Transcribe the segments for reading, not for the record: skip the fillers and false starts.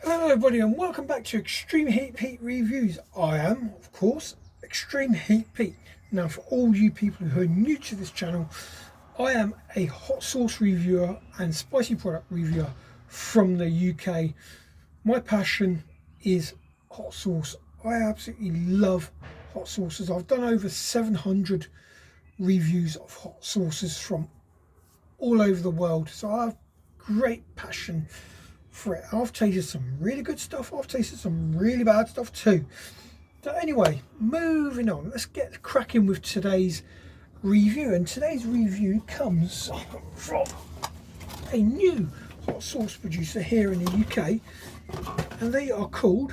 Hello everybody and welcome back to Extreme Heat Pete Reviews. I am, of course, Extreme Heat Pete. Now for all you people who are new to this channel, I am a hot sauce reviewer and spicy product reviewer from the UK. My passion is hot sauce. I absolutely love hot sauces. I've done over 700 reviews of hot sauces from all over the world, so I have great passion for it. I've tasted some really good stuff, I've tasted some really bad stuff too. So anyway, moving on, let's get cracking with today's review. And today's review comes from a new hot sauce producer here in the UK, and they are called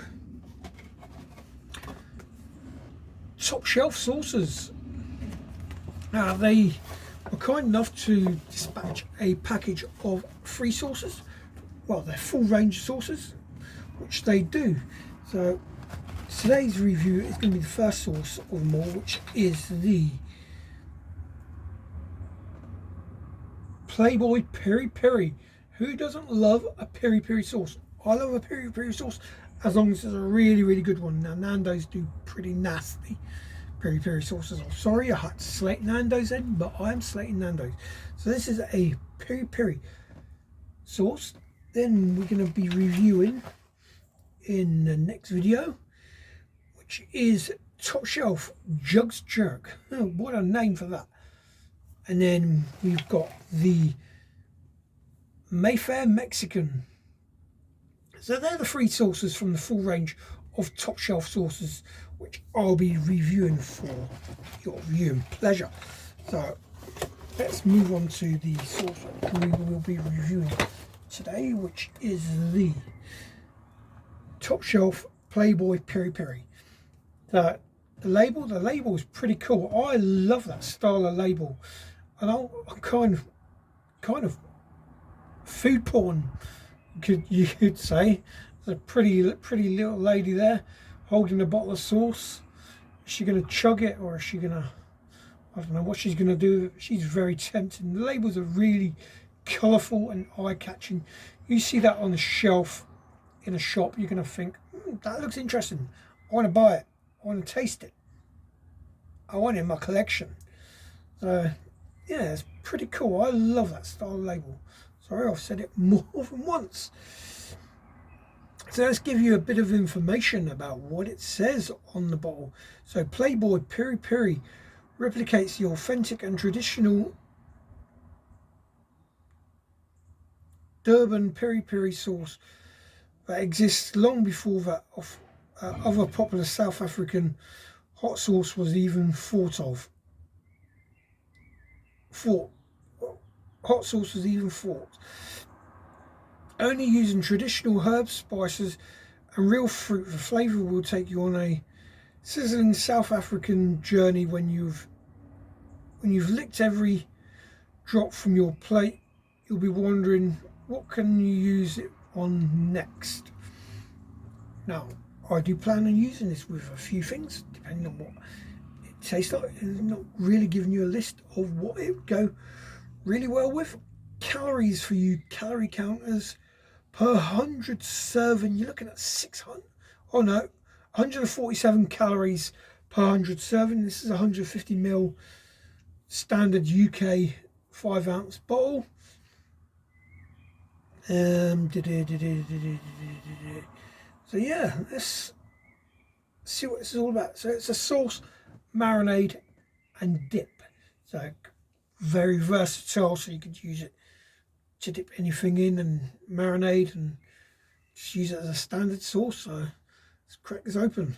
Top Shelf Sauces. Now they were kind enough to dispatch a package of 3 sauces. Well, they're full range sauces, which they do. So today's review is going to be the first sauce of them all, which is the Playboy Piri-Piri. Who doesn't love a piri-piri sauce? I love a piri-piri sauce as long as it's a really good one. Now Nando's do pretty nasty piri-piri sauces. I'm sorry I had to slate Nando's in, but I am slating Nando's. So this is a piri-piri sauce. Then we're going to be reviewing in the next video, which is Top Shelf Jugs Jerk. Oh, what a name for that. And then we've got the Mayfair Mexican. So they're the 3 sauces from the full range of Top Shelf sauces, which I'll be reviewing for your viewing pleasure. So let's move on to the sauce we will be reviewing today, which is the Top Shelf Playboy Piri-Piri. The label is pretty cool. I love that style of label, and I'm kind of food porn, you could say. There's a pretty little lady there holding a bottle of sauce. Is she going to chug it, or is she going to, I don't know what she's going to do. She's very tempting. The labels are really colourful and eye-catching. You see that on the shelf in a shop, you're going to think, that looks interesting. I want to buy it. I want to taste it. I want it in my collection. So yeah, it's pretty cool. I love that style of label. Sorry, I've said it more than once. So let's give you a bit of information about what it says on the bottle. So Playboy Piri-Piri replicates the authentic and traditional Durban piri-piri sauce that exists long before that of other popular South African hot sauce was even thought of. Hot sauce was even thought. Only using traditional herbs, spices and real fruit, the flavour will take you on a sizzling South African journey. When you've licked every drop from your plate, you'll be wondering, what can you use it on next? Now, I do plan on using this with a few things, depending on what it tastes like. It's not really giving you a list of what it would go really well with. Calories for you calorie counters: per 100 serving, you're looking at 147 calories per 100 serving. This is a 150 ml standard UK 5 ounce bottle. So yeah, let's see what this is all about. So it's a sauce, marinade and dip. So very versatile, so you could use it to dip anything in and marinade, and just use it as a standard sauce. So let's crack this open.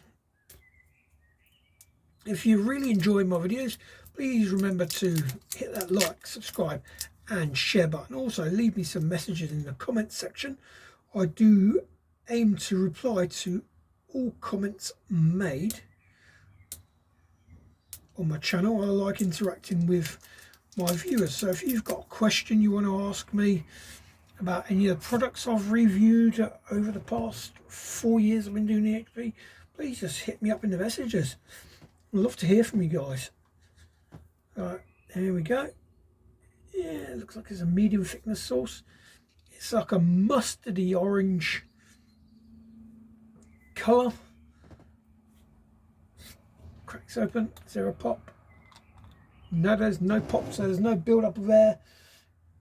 If you really enjoy my videos, please remember to hit that like, subscribe and share button. Also leave me some messages in the comments section. I do aim to reply to all comments made on my channel. I like interacting with my viewers, so if you've got a question you want to ask me about any of the products I've reviewed over the past 4 years I've been doing the XP, please just hit me up in the messages. I'd love to hear from you guys. Alright, here we go. Yeah, it looks like it's a medium thickness sauce. It's like a mustardy orange colour. Cracks open. Is there a pop? No, there's no pop, so there's no build up of air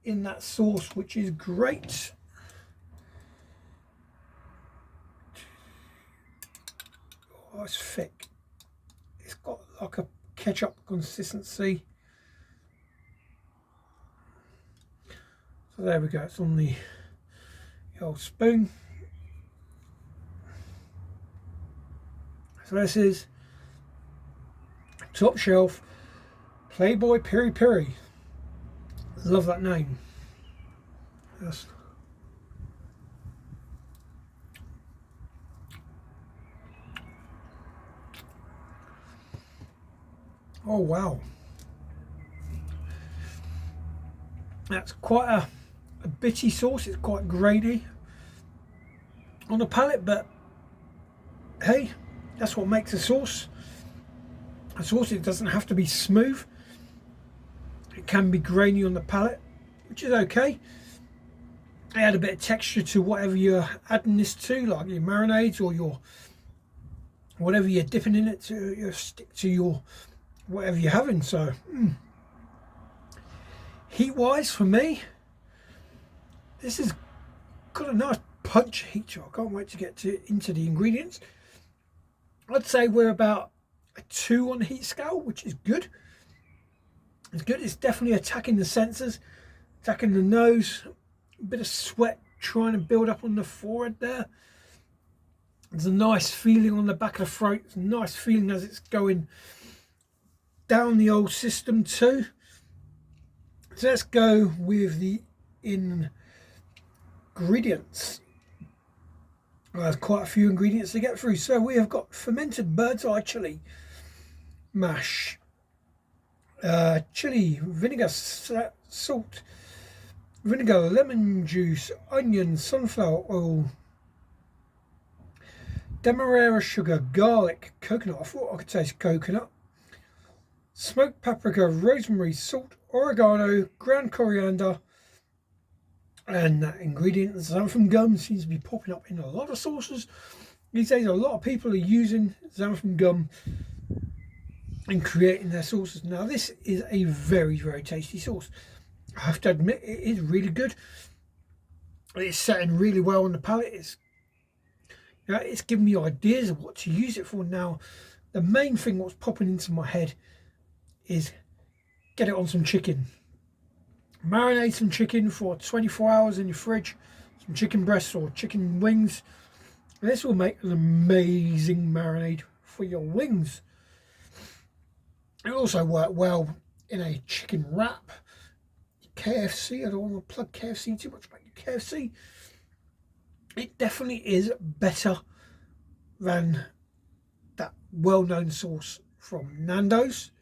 in that sauce, which is great. Oh, it's thick. It's got like a ketchup consistency. So there we go, it's on the old spoon. So this is top shelf Playboy Piri-Piri. Love that name. Yes. Oh wow. That's quite a bitty sauce. It's quite grainy on the palate, but hey, that's what makes a sauce. A sauce, it doesn't have to be smooth. It can be grainy on the palate, which is okay. Add a bit of texture to whatever you're adding this to, like your marinades or your whatever you're dipping in it to. You stick to your whatever you're having. So heat wise for me, this has got a nice punch heat to it. I can't wait to get into the ingredients. I'd say we're about a 2 on the heat scale, which is good. It's good. It's definitely attacking the senses, attacking the nose. A bit of sweat trying to build up on the forehead there. There's a nice feeling on the back of the throat. It's a nice feeling as it's going down the old system too. So let's go with the ingredients. There's quite a few ingredients to get through. So we have got fermented bird's eye chili mash, chili, vinegar, salt, vinegar, lemon juice, onion, sunflower oil, demerara sugar, garlic, coconut. I thought I could taste coconut. Smoked paprika, rosemary, salt, oregano, ground coriander, and that ingredient, xanthan gum, seems to be popping up in a lot of sauces these days. A lot of people are using xanthan gum and creating their sauces. Now this is a very, very tasty sauce. I have to admit, it is really good. It's setting really well on the palate. It's giving me ideas of what to use it for. Now the main thing what's popping into my head is get it on some chicken. Marinate some chicken for 24 hours in your fridge. Some chicken breasts or chicken wings. This will make an amazing marinade for your wings. It also work well in a chicken wrap. KFC, I don't want to plug KFC too much, but KFC, it definitely is better than that well-known sauce from Nando's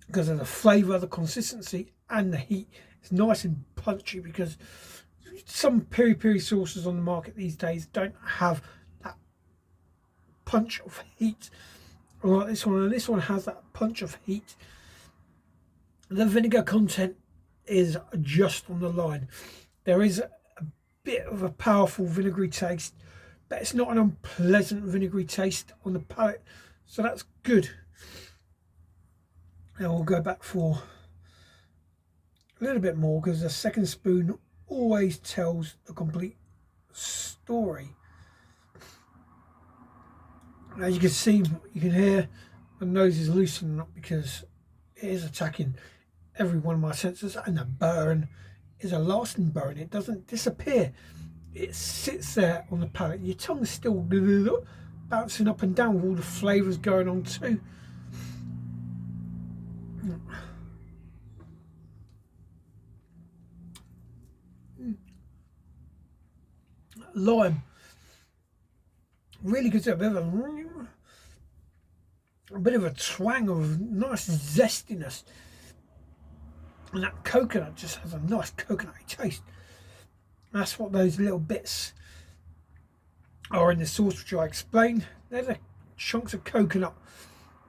because of the flavour, the consistency and the heat. It's nice and punchy because some piri-piri sauces on the market these days don't have that punch of heat like this one, and this one has that punch of heat. The vinegar content is just on the line. There is a bit of a powerful vinegary taste, but it's not an unpleasant vinegary taste on the palate, so that's good. Now we'll go back for a little bit more because the second spoon always tells a complete story. As you can see, you can hear my nose is loosening up because it is attacking every one of my senses, and the burn is a lasting burn. It doesn't disappear. It sits there on the palate. Your tongue's still bouncing up and down with all the flavours going on too. Lime, really good. A bit of a twang of nice zestiness, and that coconut just has a nice coconutty taste. That's what those little bits are in the sauce, which I explained. They're the chunks of coconut,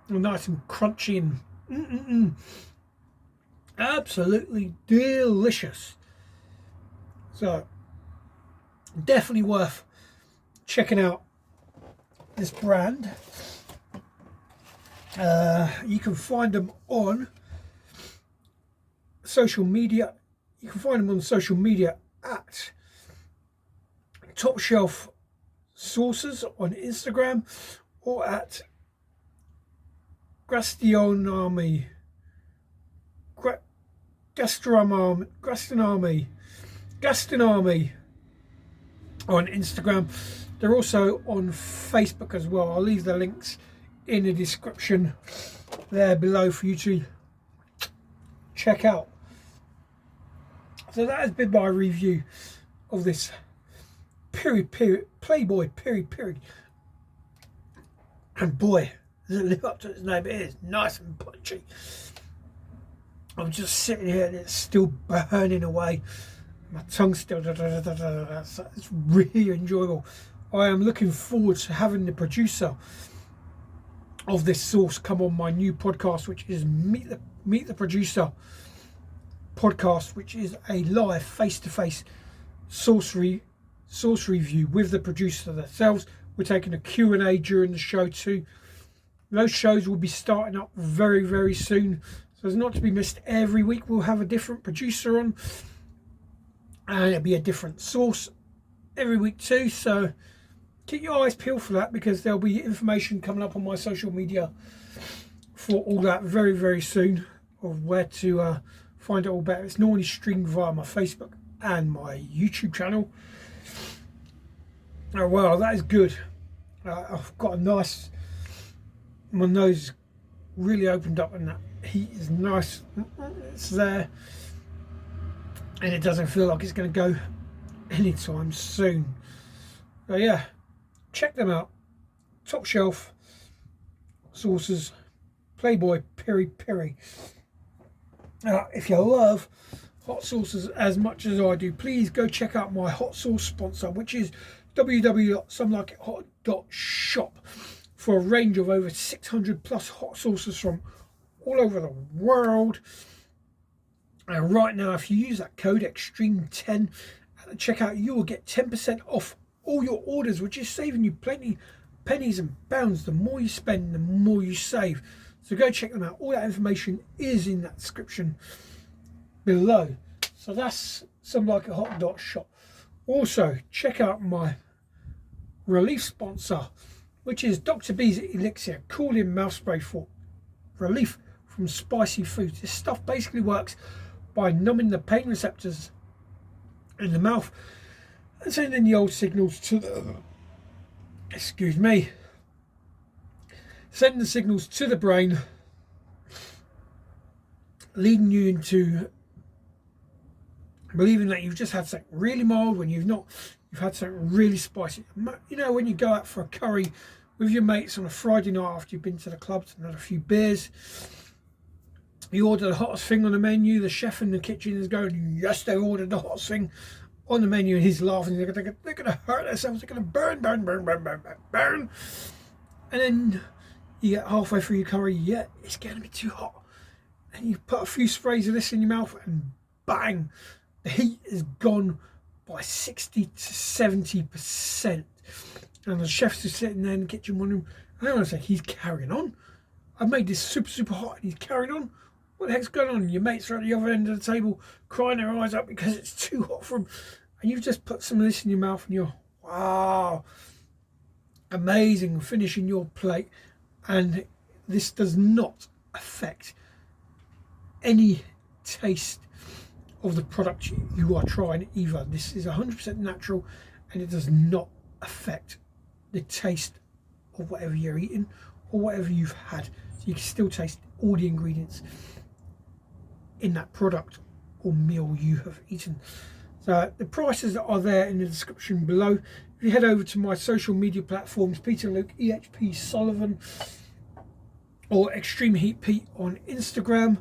nice and crunchy and absolutely delicious. So definitely worth checking out this brand. You can find them on social media. You can find them on social media at Top Shelf Sauces on Instagram, or at Gastronomy on Instagram. They're also on Facebook as well. I'll leave the links in the description there below for you to check out. So that has been my review of this Playboy Piri-Piri. And boy, does it live up to its name. It is nice and punchy. I'm just sitting here and it's still burning away. My tongue's still it's really enjoyable. I am looking forward to having the producer of this sauce come on my new podcast, which is Meet the Producer podcast, which is a live face-to-face sauce review with the producer themselves. We're taking a Q&A during the show too. Those shows will be starting up very, very soon, so it's not to be missed. Every week we'll have a different producer on, and it'll be a different sauce every week too, so keep your eyes peeled for that, because there'll be information coming up on my social media for all that very, very soon, of where to find it all better. It's normally streamed via my Facebook and my YouTube channel. Oh well, that is good. I've got a nice, my nose really opened up and that heat is nice. It's there, and it doesn't feel like it's going to go anytime soon. So yeah, check them out. Top Shelf Sauces, Playboy Piri-Piri. If you love hot sauces as much as I do, please go check out my hot sauce sponsor, which is www.somelikeithot.shop, for a range of over 600 plus hot sauces from all over the world. And right now, if you use that code Extreme10 at the checkout, you will get 10% off all your orders, which is saving you plenty pennies and pounds. The more you spend, the more you save. So go check them out. All that information is in that description below. So that's somelikeithot.shop. Also, check out my relief sponsor, which is Dr. B's Elixir Cooling Mouth Spray for relief from spicy foods. This stuff basically works by numbing the pain receptors in the mouth and sending the old signals to the, sending the signals to the brain, leading you into believing that you've just had something really mild when you've not. You've had something really spicy. You know, when you go out for a curry with your mates on a Friday night after you've been to the clubs and had a few beers, you order the hottest thing on the menu. The chef in the kitchen is going, yes, they ordered the hottest thing on the menu, and he's laughing. They're going to hurt themselves. They're going to burn. And then you get halfway through your curry, yeah, it's going to be too hot. And you put a few sprays of this in your mouth, and bang, the heat is gone by 60 to 70%. And the chef's just sitting there in the kitchen wondering, hang on a sec, he's carrying on. I've made this super hot and he's carrying on. What the heck's going on? Your mates are at the other end of the table crying their eyes out because it's too hot for them. And you've just put some of this in your mouth and you're, wow, amazing, finishing your plate. And this does not affect any taste of the product you are trying either. This is 100% natural, and it does not affect the taste of whatever you're eating or whatever you've had. So you can still taste all the ingredients in that product or meal you have eaten. So the prices are there in the description below. If you head over to my social media platforms, Peter Luke EHP Sullivan or Extreme Heat Pete on Instagram,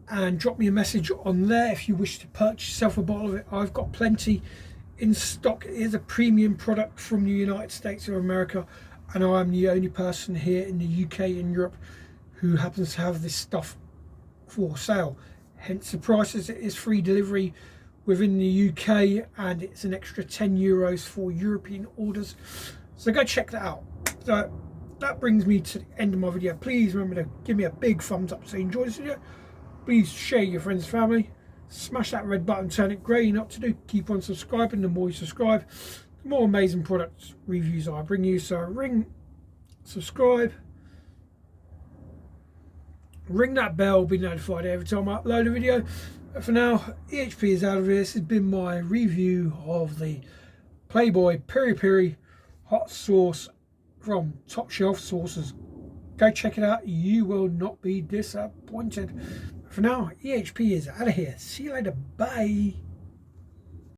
and drop me a message on there if you wish to purchase yourself a bottle of it. I've got plenty in stock. It is a premium product from the United States of America, and I am the only person here in the UK and Europe who happens to have this stuff for sale. Hence the prices. It is free delivery within the UK, and it's an extra €10 for European orders. So go check that out. So that brings me to the end of my video. Please remember to give me a big thumbs up so you enjoy this video. Please share your friends and family. Smash that red button, turn it grey. You know what to do. Keep on subscribing. The more you subscribe, the more amazing product reviews I bring you. So ring, subscribe, ring that bell, be notified every time I upload a video. But for now, EHP is out of here. This has been my review of the Playboy Piri-Piri hot sauce from Top Shelf Sauces. Go check it out. You will not be disappointed. For now, EHP is out of here. See you later. Bye.